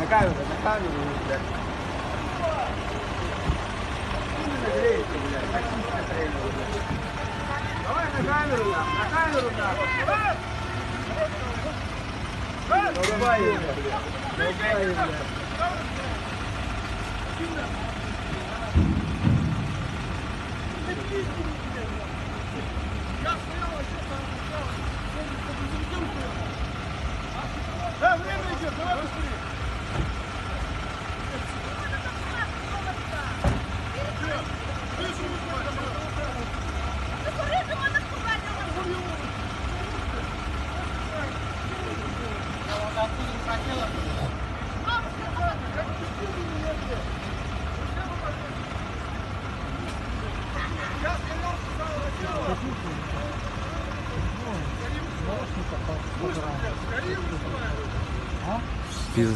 На камеру, блядь. Именно греется, блядь. Таксистка тренер, блядь. Давай на камеру, на камеру, нахуй. Давай, блядь. Давай, блядь. Да, время идет, давай быстрее. Пизда.